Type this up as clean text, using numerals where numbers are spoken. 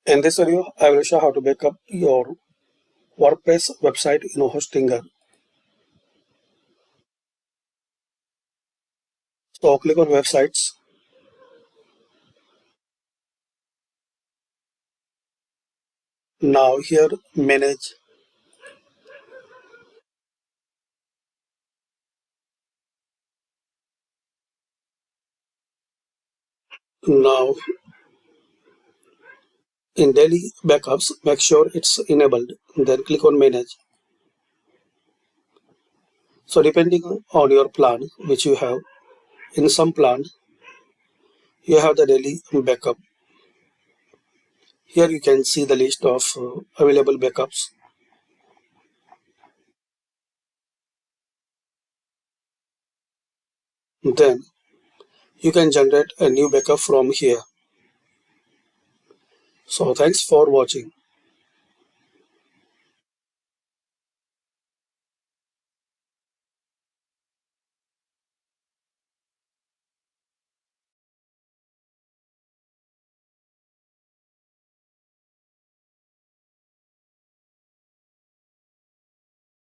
In this video, I will show how to backup your WordPress website in Hostinger. So click on websites. Now here manage. Now in daily backups, make sure it's enabled. Then click on manage. So depending on your plan which you have, in some plan you have the daily backup. Here you can see the list of available backups. Then you can generate a new backup from here. So thanks for watching.